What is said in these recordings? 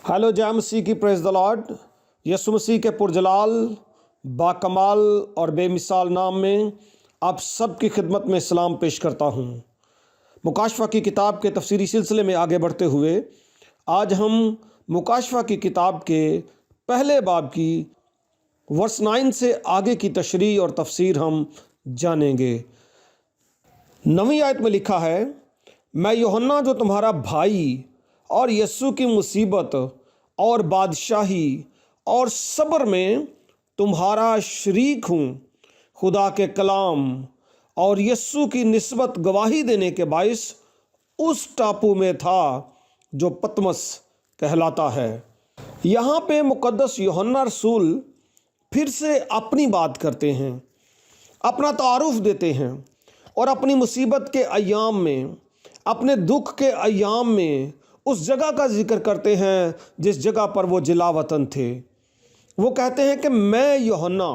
Hello जय मसीह की, praise the Lord. यीशु मसीह के पुरजलाल, बाकमाल और बेमिसाल नाम में आप सब की खिदमत में सलाम पेश करता हूँ। मुकाशफा की किताब के तफसीरी सिलसिले में आगे बढ़ते हुए आज हम मुकाशफा की किताब के पहले बाब की वर्स 9 से आगे की तशरीह और तफसीर हम जानेंगे। 9वीं आयत में लिखा है, मैं यूहन्ना जो तुम्हारा भाई और यीशु की मुसीबत और बादशाही और सब्र में तुम्हारा शरीक हूँ, खुदा के कलाम और यीशु की निस्बत गवाही देने के बाइस उस टापू में था जो पतमस कहलाता है। यहाँ पे मुकद्दस यूहन्ना रसूल फिर से अपनी बात करते हैं, अपना तारुफ देते हैं और अपनी मुसीबत के अय्याम में, अपने दुख के अय्याम में उस जगह का जिक्र करते हैं जिस जगह पर वो जिलावतन थे। वो कहते हैं कि मैं यूहन्ना।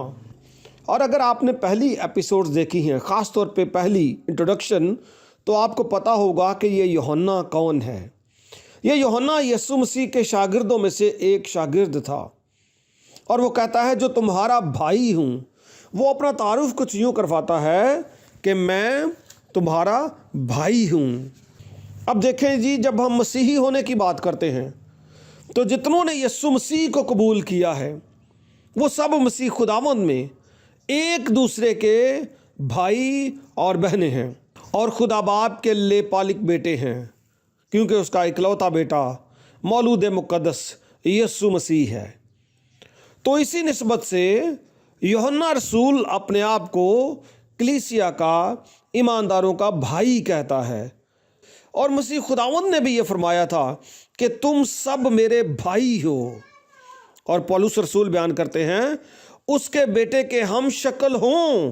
और अगर आपने पहली एपिसोड्स देखी हैं, ख़ास तौर पे पहली इंट्रोडक्शन, तो आपको पता होगा कि ये यूहन्ना कौन है। ये यूहन्ना यीशु मसीह के शागिर्दों में से एक शागिर्द था और वो कहता है जो तुम्हारा भाई हूँ। वो अपना तारुफ कुछ यूँ करवाता है कि मैं तुम्हारा भाई हूँ। अब देखें जी, जब हम मसीही होने की बात करते हैं तो जितनों ने यीशु मसीह को कबूल किया है वो सब मसीह खुदावंद में एक दूसरे के भाई और बहनें हैं और खुदा बाप के लेपालिक बेटे हैं, क्योंकि उसका इकलौता बेटा मौलूद मुक़द्दस यीशु मसीह है। तो इसी निस्बत से यूहन्ना रसूल अपने आप को कलीसिया का, ईमानदारों का भाई कहता है। और मसीह खुदावंद ने भी ये फरमाया था कि तुम सब मेरे भाई हो। और पौलुस रसूल बयान करते हैं उसके बेटे के हम शक्ल हों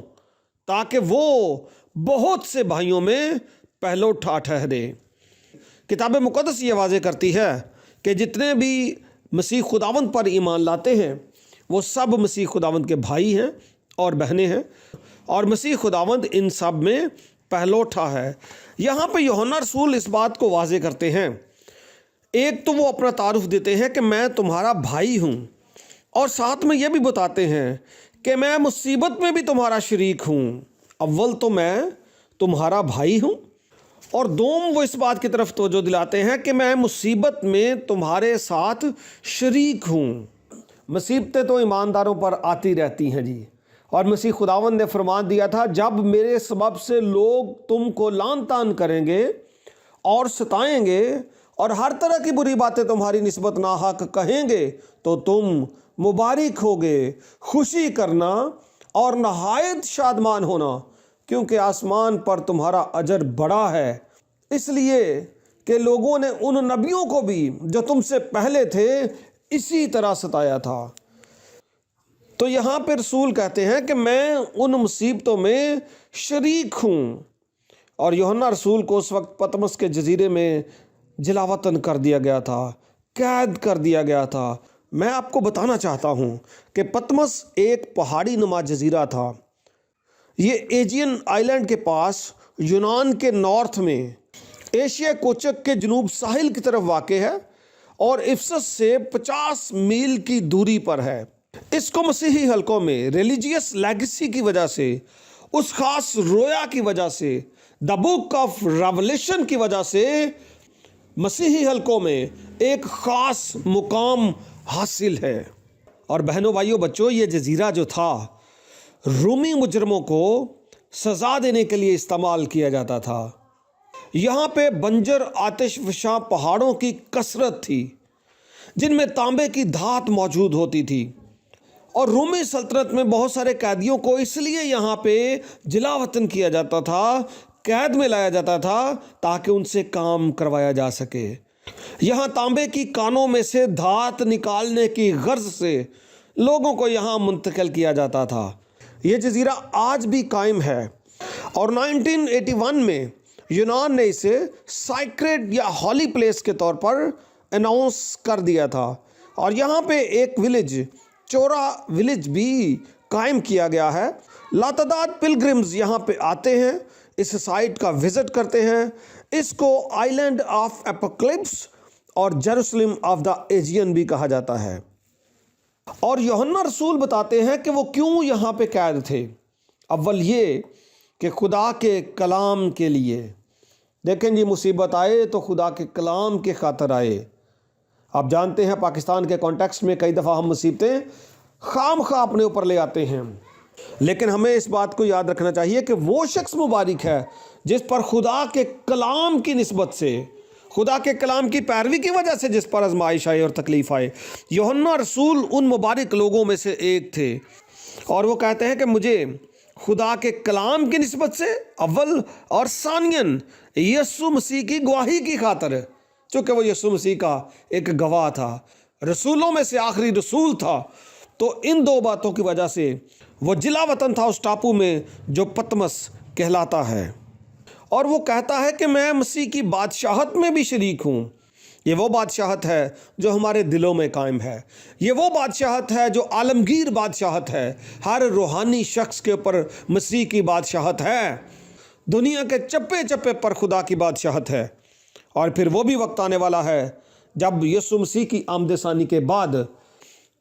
ताकि वो बहुत से भाइयों में पहलोठा ठहरे। किताब मुक़द्दस ये वाज़े करती है कि जितने भी मसीह खुदावंद पर ईमान लाते हैं वो सब मसीह खुदावंद के भाई हैं और बहनें हैं और मसीह खुदावंद इन सब में पहलोठा है। यहाँ पे यूहन्ना रसूल इस बात को वाज़े करते हैं। एक तो वो अपना तारुफ देते हैं कि मैं तुम्हारा भाई हूँ और साथ में ये भी बताते हैं कि मैं मुसीबत में भी तुम्हारा शरीक हूँ। अव्वल तो मैं तुम्हारा भाई हूँ और दोम वो इस बात की तरफ तवज्जो दिलाते हैं कि मैं मुसीबत में तुम्हारे साथ शरीक हूँ। मुसीबतें तो ईमानदारों पर आती रहती हैं जी, और मसीह खुदावंद ने फरमान दिया था, जब मेरे सबब से लोग तुमको लान तान करेंगे और सताएंगे और हर तरह की बुरी बातें तुम्हारी निस्बत नाहक कहेंगे तो तुम मुबारक होगे, खुशी करना और नहायत शादमान होना, क्योंकि आसमान पर तुम्हारा अजर बड़ा है, इसलिए कि लोगों ने उन नबियों को भी जो तुमसे पहले थे इसी तरह सताया था। तो यहाँ पर रसूल कहते हैं कि मैं उन मुसीबतों में शरीक हूँ। और यूहन्ना रसूल को उस वक्त पतमस के जजीरे में जिलावतन कर दिया गया था, कैद कर दिया गया था। मैं आपको बताना चाहता हूँ कि पतमस एक पहाड़ी नुमा जजीरा था। ये एजियन आइलैंड के पास यूनान के नॉर्थ में एशिया कोचक के जनूब साहिल की तरफ वाक़े है और इफसस से 50 मील की दूरी पर है। इसको मसीही हलकों में रिलीजियस लेगेसी की वजह से, उस खास रोया की वजह से, द बुक ऑफ रेवलेशन की वजह से मसीही हलकों में एक ख़ास मुकाम हासिल है। और बहनों भाइयों बच्चों, ये जजीरा जो था रूमी मुजरमों को सज़ा देने के लिए इस्तेमाल किया जाता था। यहाँ पे बंजर आतिशफशां पहाड़ों की कसरत थी जिनमें तांबे की धात मौजूद होती थी और रूमी सल्तनत में बहुत सारे कैदियों को इसलिए यहाँ पे जिलावतन किया जाता था, कैद में लाया जाता था ताकि उनसे काम करवाया जा सके। यहाँ तांबे की कानों में से धात निकालने की गर्ज से लोगों को यहाँ मुंतकिल किया जाता था। ये जजीरा आज भी कायम है और 1981 में यूनान ने इसे साइक्रेड या हॉली प्लेस के तौर पर अनाउंस कर दिया था। और यहाँ पे एक विलेज, चोरा विलेज भी कायम किया गया है। लातादाद पिलग्रिम्स यहाँ पे आते हैं, इस साइट का विज़िट करते हैं। इसको आइलैंड ऑफ एपोक्लिप्स اور जेरूसलम ऑफ द एजियन भी कहा जाता है। और यूहन्ना रसूल बताते हैं कि वो क्यों यहाँ पे कैद थे। अव्वल ये कि खुदा के कलाम के लिए। देखें जी, मुसीबत आए तो खुदा के कलाम के खातर आए। आप जानते हैं पाकिस्तान के कॉन्टेक्स्ट में कई दफ़ा हम मुसीबतें खामखा अपने ऊपर ले आते हैं, लेकिन हमें इस बात को याद रखना चाहिए कि वो शख्स मुबारक है जिस पर खुदा के कलाम की निस्बत से, खुदा के कलाम की पैरवी की वजह से जिस पर आजमाइश आए और तकलीफ़ आए। यूहन्ना रसूल उन मुबारक लोगों में से एक थे, और वो कहते हैं कि मुझे खुदा के कलाम की निस्बत से अव्वल और सानियन यीशु मसीह की गवाही की खातर, चूँकि वो यीशु मसीह का एक गवाह था, रसूलों में से आखिरी रसूल था, तो इन दो बातों की वजह से वो जिला वतन था उस टापू में जो पतमस कहलाता है। और वो कहता है कि मैं मसीह की बादशाहत में भी शरीक हूँ। ये वो बादशाहत है जो हमारे दिलों में कायम है। ये वो बादशाहत है जो आलमगीर बादशाहत है। हर रूहानी शख्स के ऊपर मसीह की बादशाहत है। दुनिया के चप्पे चप्पे पर खुदा की बादशाहत है। और फिर वो भी वक्त आने वाला है जब यीशु मसीह की आमद सानी के बाद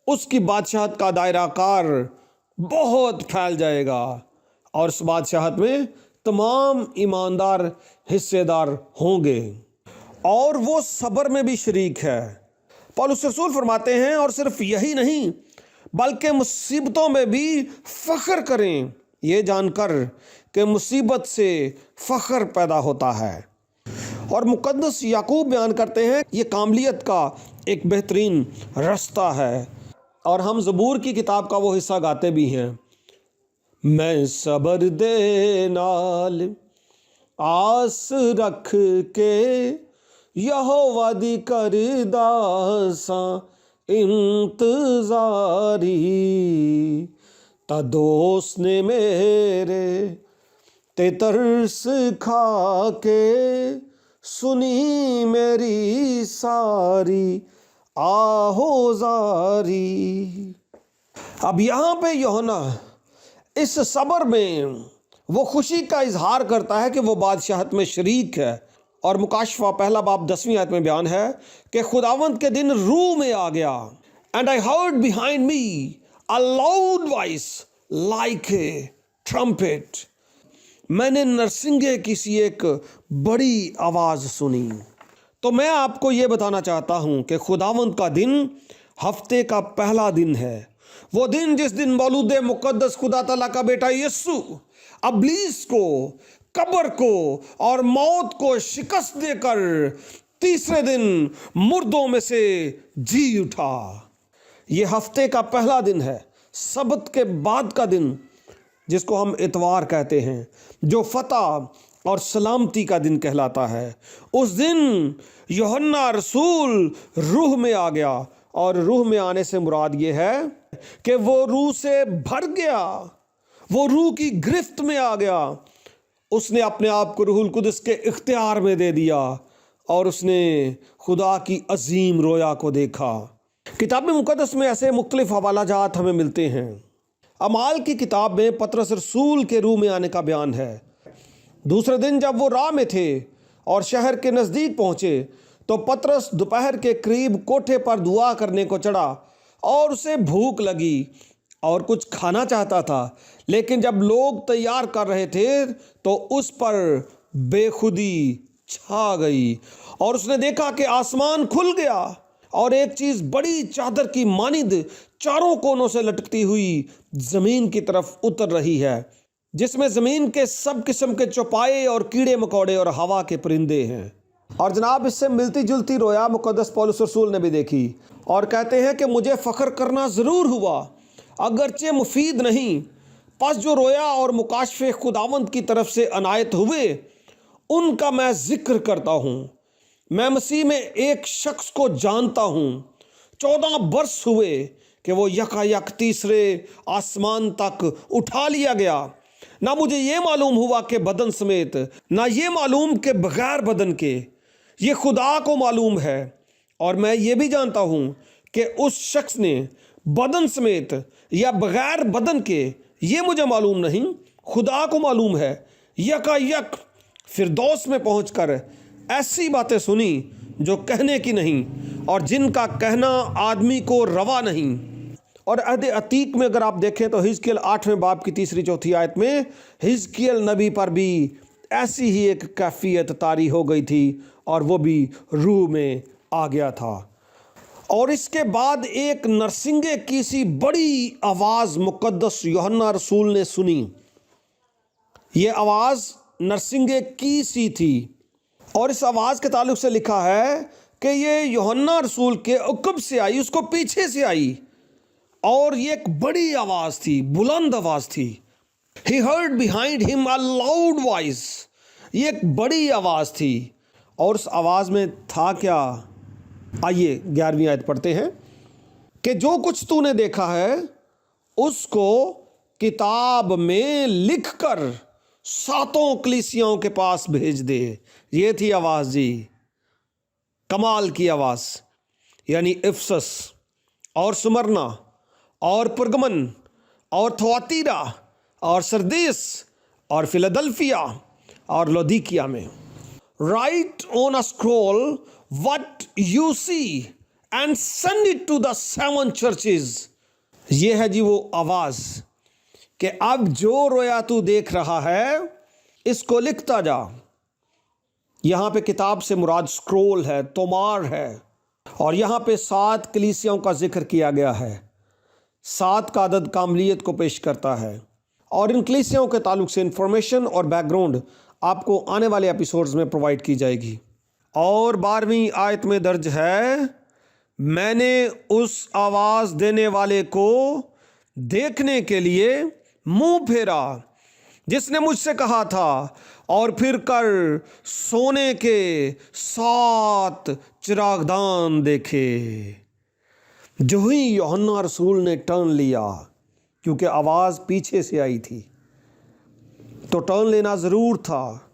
उसकी बादशाहत का दायरा कार बहुत फैल जाएगा, और उस बादशाहत में तमाम ईमानदार हिस्सेदार होंगे। और वो सब्र में भी शरीक है। पौलुस रसूल फरमाते हैं, और सिर्फ यही नहीं बल्कि मुसीबतों में भी फ़ख्र करें, ये जानकर कि मुसीबत से फ़ख्र पैदा होता है। और मुक़द्दस याकूब बयान करते हैं ये कामलियत का एक बेहतरीन रास्ता है। और हम ज़बूर की किताब का वो हिस्सा गाते भी हैं, मैं सब्र दे नाल आस रख के यहोवा दी करदा सां इंतज़ारी, ता दोस्त ने मेरे ते तरस खा के सुनी मेरी सारी आहोजारी। अब यहाँ पे यूहन्ना इस सब्र में वो खुशी का इजहार करता है कि वो बादशाहत में शरीक है। और मुकाशफा पहला बाब 10वीं आयत में बयान है कि खुदावंद के दिन रूह में आ गया, and I heard behind me a loud voice like a trumpet. मैंने नरसिंगे की सी एक बड़ी आवाज़ सुनी। तो मैं आपको ये बताना चाहता हूँ कि खुदावंद का दिन हफ्ते का पहला दिन है। वो दिन जिस दिन मौलूद मुक़द्दस खुदा ताला का बेटा यीशु अब्लीस को, कब्र को और मौत को शिकस्त देकर तीसरे दिन मुर्दों में से जी उठा। ये हफ्ते का पहला दिन है, सबत के बाद का दिन, जिसको हम इतवार कहते हैं, जो फतह और सलामती का दिन कहलाता है। उस दिन यूहन्ना रसूल रूह में आ गया, और रूह में आने से मुराद ये है कि वो रूह से भर गया, वो रूह की गिरफ्त में आ गया। उसने अपने आप को रूहुल कुदस के इख्तियार में दे दिया, और उसने खुदा की अजीम रोया को देखा। किताब मुक़द्दस में ऐसे मुख्तलिफ हवालाजात हमें मिलते हैं। अमाल की किताब में पतरस रसूल के रूह में आने का बयान है। दूसरे दिन जब वो राह में थे और शहर के नज़दीक पहुँचे, तो पतरस दोपहर के करीब कोठे पर दुआ करने को चढ़ा, और उसे भूख लगी और कुछ खाना चाहता था। लेकिन जब लोग तैयार कर रहे थे तो उस पर बेखुदी छा गई, और उसने देखा कि आसमान खुल गया और एक चीज़ बड़ी चादर की मानिंद चारों कोनों से लटकती हुई ज़मीन की तरफ उतर रही है, जिसमें ज़मीन के सब किस्म के चौपाए और कीड़े मकोड़े और हवा के परिंदे हैं। और जनाब, इससे मिलती जुलती रोया मुक़द्दस पौलुस रसूल ने भी देखी, और कहते हैं कि मुझे फ़ख्र करना ज़रूर हुआ, अगरचे मुफीद नहीं। पस जो रोया और मुकाशफे खुदावंद की तरफ से अनायत हुए, उनका मैं ज़िक्र करता हूँ। मैं मसीह में एक शख्स को जानता हूँ। 14 बरस हुए कि वो यकायक तीसरे आसमान तक उठा लिया गया। ना मुझे ये मालूम हुआ कि बदन समेत, ना ये मालूम कि बग़ैर बदन के, ये खुदा को मालूम है। और मैं ये भी जानता हूँ कि उस शख्स ने बदन समेत या बग़ैर बदन के, ये मुझे मालूम नहीं, खुदा को मालूम है, यकायक फिरदौस में पहुँचकर ऐसी बातें सुनी जो कहने की नहीं और जिनका कहना आदमी को रवा नहीं। और अहद अतीक में अगर आप देखें तो हिजकिय्याल 8वें बाब की 3-4 आयत में हिजकिय्याल नबी पर भी ऐसी ही एक कैफियत तारी हो गई थी और वो भी रूह में आ गया था। और इसके बाद एक नरसिंगे की सी बड़ी आवाज़ मुकद्दस यूहन्ना रसूल ने सुनी। ये आवाज़ नरसिंगे की सी थी और इस आवाज़ के ताल्लुक से लिखा है कि ये यूहन्ना रसूल के उक़ब से आई, उसको पीछे से आई और ये एक बड़ी आवाज़ थी, बुलंद आवाज़ थी। He heard behind him a loud voice। ये एक बड़ी आवाज़ थी और उस आवाज़ में था क्या? आइए 11वीं आयत पढ़ते हैं कि जो कुछ तूने देखा है उसको किताब में लिखकर 7 कलीसियाओं के पास भेज दे। ये थी आवाज़ जी, कमाल की आवाज़। यानी इफसस और सुमरना और पुरगमन और थुआतीरा और सरदीस और फिलाडेल्फिया और लौदीकिया में। Write on a scroll what you see and send it to the 7 churches. ये है जी वो आवाज़ कि अब जो रोया तू देख रहा है इसको लिखता जा। यहाँ पे किताब से मुराद स्क्रोल है, तोमार है। और यहाँ पे 7 कलीसियाओं का जिक्र किया गया है। 7 का अदद कामलियत को पेश करता है और इन कलीसियाओं के ताल्लुक से इंफॉर्मेशन और बैकग्राउंड आपको आने वाले एपिसोड्स में प्रोवाइड की जाएगी। और 12वीं आयत में दर्ज है, मैंने उस आवाज़ देने वाले को देखने के लिए मुंह फेरा जिसने मुझसे कहा था और फिर कर सोने के 7 चिरागदान देखे। जो ही यूहन्ना रसूल ने टर्न लिया, क्योंकि आवाज़ पीछे से आई थी तो टर्न लेना ज़रूर था।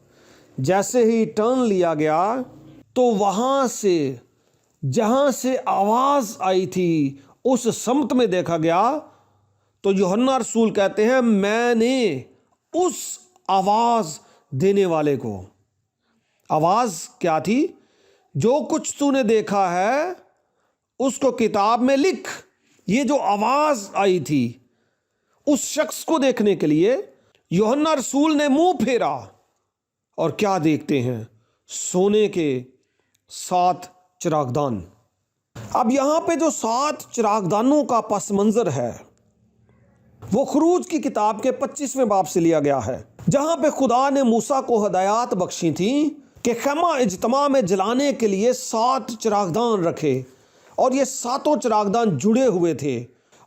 जैसे ही टर्न लिया गया तो वहाँ से जहाँ से आवाज़ आई थी उस सम्त में देखा गया तो यूहन्ना रसूल कहते हैं मैंने उस आवाज़ देने वाले को। आवाज़ क्या थी? जो कुछ तूने देखा है उसको किताब में लिख। ये जो आवाज़ आई थी उस शख्स को देखने के लिए यूहन्ना रसूल ने मुंह फेरा और क्या देखते हैं? सोने के 7 चिरागदान। अब यहाँ पे जो 7 चिरागदानों का पस मंज़र है वो खरूज की किताब के 25वें बाब से लिया गया है, जहाँ पे खुदा ने मूसा को हदायत बख्शी थी कि खैमा इज्तिमा में जलाने के लिए 7 चिरागदान रखे और ये 7 चिरागदान जुड़े हुए थे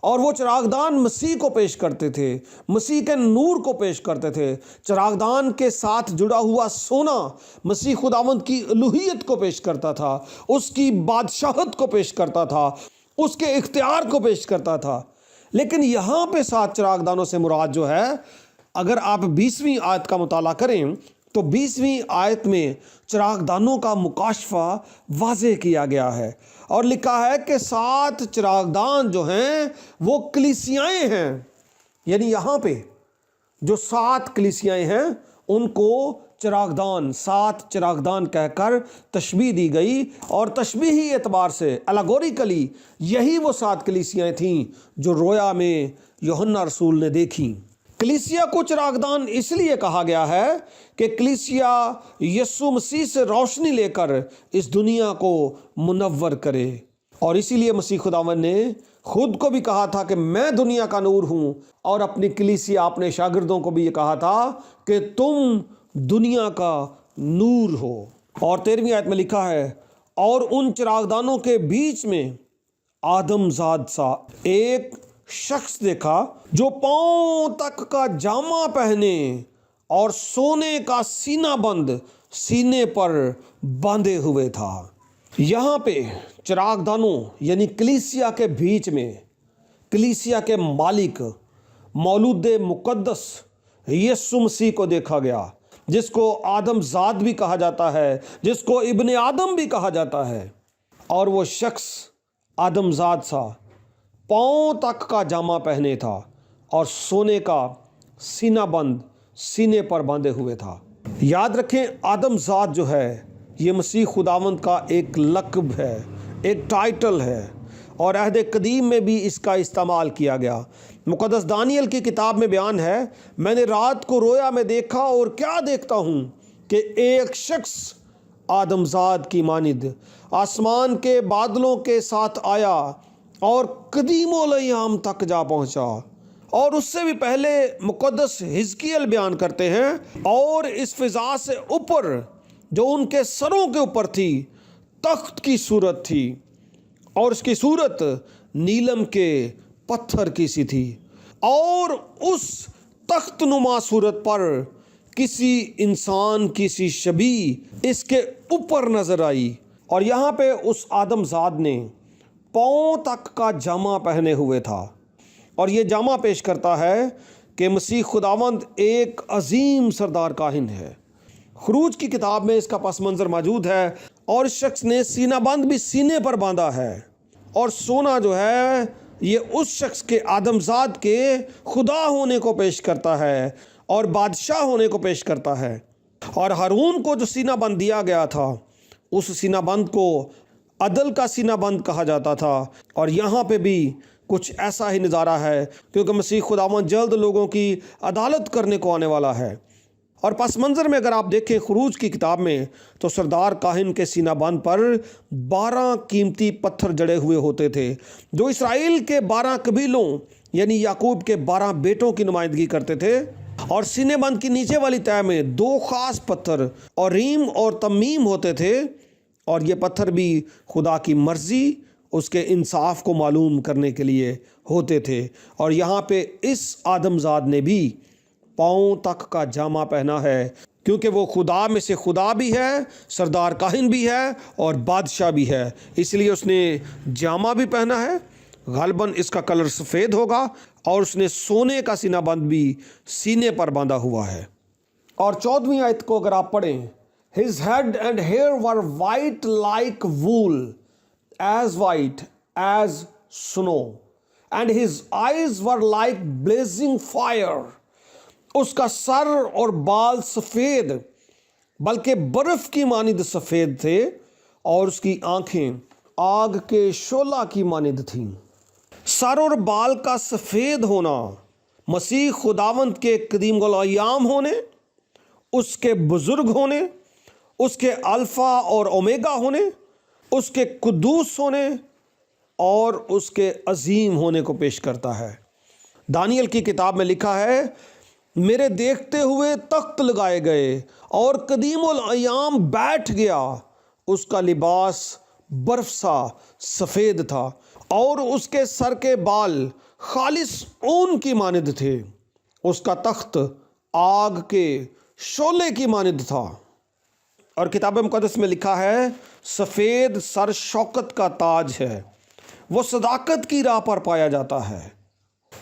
और वो चिरागदान मसीह को पेश करते थे, मसीह के नूर को पेश करते थे। चिरागदान के साथ जुड़ा हुआ सोना मसीह खुदावंद की उलूहियत को पेश करता था, उसकी बादशाहत को पेश करता था, उसके इख्तियार को पेश करता था। लेकिन यहाँ पे 7 चिरागदानों से मुराद जो है, अगर आप 20वीं आयत का मुताला करें तो 20वीं आयत में चिरागदानों का मुकाशफा वाज़े किया गया है और लिखा है कि 7 चिरागदान जो हैं वो कलीसियाएँ हैं। यानी यहाँ पे जो 7 कलीसियाएँ हैं उनको चिरागदान, 7 चिरागदान कहकर तशबीह दी गई और तशबीही एतबार से एलेगोरिकली यही वो 7 कलीसियाएँ थीं जो रोया में यूहन्ना रसूल ने देखी। कलीसिया को चिरागदान इसलिए कहा गया है कि कलीसिया यीशु मसीह से रोशनी लेकर इस दुनिया को मुनव्वर करे और इसीलिए मसीह खुदावन ने खुद को भी कहा था कि मैं दुनिया का नूर हूँ और अपनी कलीसिया, अपने शागिर्दों को भी ये कहा था कि तुम दुनिया का नूर हो। और 13वीं आयत में लिखा है, और उन चिरागदानों के बीच में आदमजाद सा एक शख्स देखा जो पांव तक का जामा पहने और सोने का सीना बंद सीने पर बांधे हुए था। यहाँ पे चिरागदानों यानी कलीसिया के बीच में कलीसिया के मालिक मौलूद मुकद्दस यीशु मसीह को देखा गया, जिसको आदमजाद भी कहा जाता है, जिसको इब्ने आदम भी कहा जाता है। और वो शख्स आदमजाद सा पाँव तक का जामा पहने था और सोने का सीना बंद सीने पर बांधे हुए था। याद रखें, आदमजाद जो है یہ مسیح خداوند کا ایک لقب ہے، ایک ٹائٹل ہے، اور عہد قدیم میں بھی اس کا استعمال کیا گیا۔ مقدس دانیل کی کتاب میں بیان ہے، میں نے رات کو رویا میں دیکھا اور کیا دیکھتا ہوں کہ ایک شخص آدمزاد کی مانند آسمان کے بادلوں کے ساتھ آیا اور قدیم الایام تک جا پہنچا۔ اور اس سے بھی پہلے مقدس حزقیل بیان کرتے ہیں، اور اس فضا سے اوپر جو ان کے سروں کے اوپر تھی تخت کی صورت تھی، اور اس کی صورت نیلم کے پتھر کی سی تھی، اور اس تخت نما صورت پر کسی انسان کی سی شبیہ اس کے اوپر نظر آئی، اور یہاں پہ اس آدم زاد نے پاؤں تک کا جامہ پہنے ہوئے تھا، اور یہ جامہ پیش کرتا ہے کہ مسیح خداوند ایک عظیم سردار کاہن ہے۔ خروج کی کتاب میں اس کا پس منظر موجود ہے، اور اس شخص نے سینہ بند بھی سینے پر باندھا ہے، اور سونا جو ہے یہ اس شخص کے آدمزاد کے خدا ہونے کو پیش کرتا ہے اور بادشاہ ہونے کو پیش کرتا ہے۔ اور ہارون کو جو سینہ بند دیا گیا تھا، اس سینہ بند کو عدل کا سینہ بند کہا جاتا تھا، اور یہاں پہ بھی کچھ ایسا ہی نظارہ ہے، کیونکہ مسیح خداوند جلد لوگوں کی عدالت کرنے کو آنے والا ہے۔ اور پس منظر میں اگر آپ دیکھیں خروج کی کتاب میں، تو سردار کاہن کے سینہ بند پر 12 قیمتی پتھر جڑے ہوئے ہوتے تھے، جو اسرائیل کے 12 قبیلوں یعنی یعقوب کے 12 بیٹوں کی نمائندگی کرتے تھے۔ اور سینے بند کی نیچے والی تہہ میں 2 خاص پتھر اوریم اور تمیم ہوتے تھے، اور یہ پتھر بھی خدا کی مرضی، اس کے انصاف کو معلوم کرنے کے لیے ہوتے تھے۔ اور یہاں پہ اس آدمزاد نے بھی پاؤں تک کا جامہ پہنا ہے، کیونکہ وہ خدا میں سے خدا بھی ہے، سردار کاہن بھی ہے اور بادشاہ بھی ہے، اس لیے اس نے جامہ بھی پہنا ہے۔ غالباً اس کا کلر سفید ہوگا، اور اس نے سونے کا سینہ بند بھی سینے پر باندھا ہوا ہے۔ اور 14ویں آیت کو اگر آپ پڑھیں، His head and hair were white like wool, as white as snow, and his eyes were like blazing fire. اس کا سر اور بال سفید بلکہ برف کی مانند سفید تھے، اور اس کی آنکھیں آگ کے شعلہ کی مانند تھیں۔ سر اور بال کا سفید ہونا مسیح خداوند کے قدیم الایام ہونے، اس کے بزرگ ہونے، اس کے الفا اور اومیگا ہونے، اس کے قدوس ہونے اور اس کے عظیم ہونے کو پیش کرتا ہے۔ دانیل کی کتاب میں لکھا ہے، میرے دیکھتے ہوئے تخت لگائے گئے اور قدیم الایام بیٹھ گیا، اس کا لباس برف سا سفید تھا، اور اس کے سر کے بال خالص اون کی مانند تھے، اس کا تخت آگ کے شعلے کی مانند تھا۔ اور کتاب مقدس میں لکھا ہے، سفید سر شوکت کا تاج ہے، وہ صداقت کی راہ پر پایا جاتا ہے،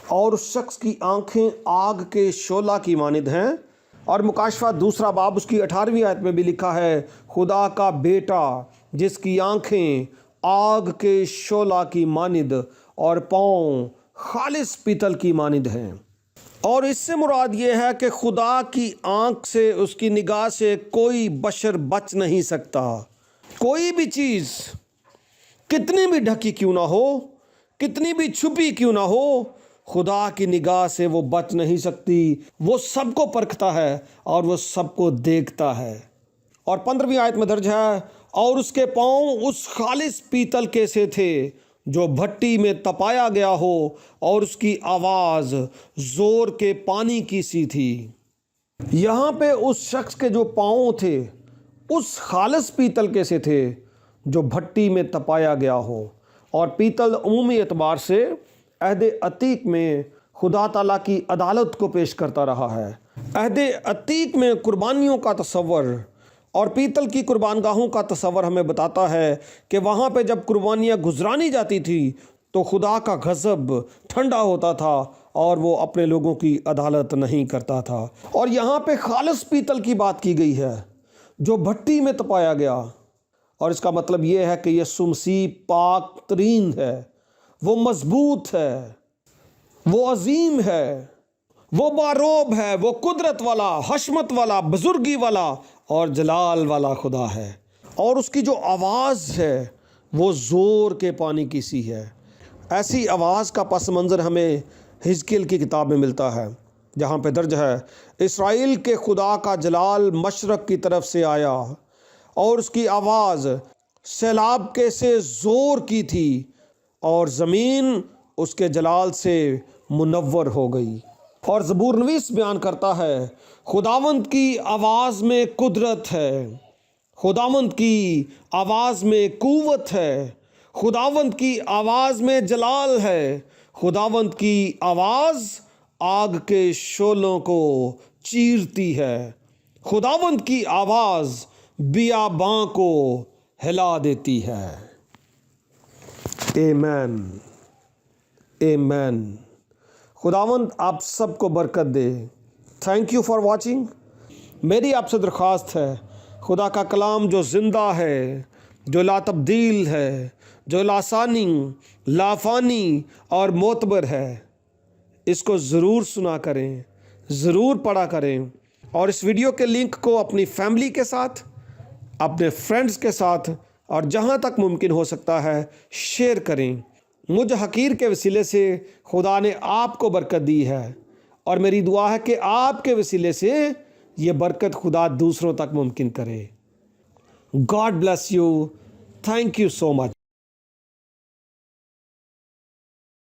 اور اس شخص کی آنکھیں آگ کے شعلہ کی مانند ہیں۔ اور مکاشفہ 2 باب اس کی 18ویں آیت میں بھی لکھا ہے، خدا کا بیٹا جس کی آنکھیں آگ کے شعلہ کی مانند اور پاؤں خالص پیتل کی مانند ہیں۔ اور اس سے مراد یہ ہے کہ خدا کی آنکھ سے، اس کی نگاہ سے کوئی بشر بچ نہیں سکتا۔ کوئی بھی چیز کتنی بھی ڈھکی کیوں نہ ہو، کتنی بھی چھپی کیوں نہ ہو، خدا کی نگاہ سے وہ بچ نہیں سکتی۔ وہ سب کو پرکھتا ہے اور وہ سب کو دیکھتا ہے۔ اور 15ویں آیت میں درج ہے، اور اس کے پاؤں اس خالص پیتل کے سے تھے جو بھٹی میں تپایا گیا ہو، اور اس کی آواز زور کے پانی کی سی تھی۔ یہاں پہ اس شخص کے جو پاؤں تھے اس خالص پیتل کے سے تھے جو بھٹی میں تپایا گیا ہو۔ اور پیتل عمومی اعتبار سے عہد عتیق میں خدا تعالیٰ کی عدالت کو پیش کرتا رہا ہے۔ عہد عتیق میں قربانیوں کا تصور اور پیتل کی قربان گاہوں کا تصور ہمیں بتاتا ہے کہ وہاں پہ جب قربانیاں گزرانی جاتی تھی تو خدا کا غضب ٹھنڈا ہوتا تھا اور وہ اپنے لوگوں کی عدالت نہیں کرتا تھا۔ اور یہاں پہ خالص پیتل کی بات کی گئی ہے جو بھٹی میں تپایا گیا، اور اس کا مطلب یہ ہے کہ یسوع مسیح پاک ترین ہے، وہ مضبوط ہے، وہ عظیم ہے، وہ باروب ہے، وہ قدرت والا، حشمت والا، بزرگی والا اور جلال والا خدا ہے۔ اور اس کی جو آواز ہے وہ زور کے پانی کی سی ہے۔ ایسی آواز کا پس منظر ہمیں حزقیل کی کتاب میں ملتا ہے، جہاں پہ درج ہے، اسرائیل کے خدا کا جلال مشرق کی طرف سے آیا اور اس کی آواز سیلاب کے سے زور کی تھی اور زمین اس کے جلال سے منور ہو گئی۔ اور زبور نویس بیان کرتا ہے، خداوند کی آواز میں قدرت ہے، خداوند کی آواز میں قوت ہے، خداوند کی آواز میں جلال ہے، خداوند کی آواز آگ کے شعلوں کو چیرتی ہے، خداوند کی آواز بیاباں کو ہلا دیتی ہے۔ آمین، آمین۔ خداوند آپ سب کو برکت دے۔ Thank you for watching. میری آپ سے درخواست ہے، خدا کا کلام جو زندہ ہے، جو لا تبدیل ہے، جو لاسانی، لافانی اور معتبر ہے، اس کو ضرور سنا کریں، ضرور پڑھا کریں، اور اس ویڈیو کے لنک کو اپنی فیملی کے ساتھ، اپنے فرینڈز کے ساتھ اور جہاں تک ممکن ہو سکتا ہے شیئر کریں۔ مجھ حقیر کے وسیلے سے خدا نے آپ کو برکت دی ہے، اور میری دعا ہے کہ آپ کے وسیلے سے یہ برکت خدا دوسروں تک ممکن کرے۔ God bless you. Thank you so much.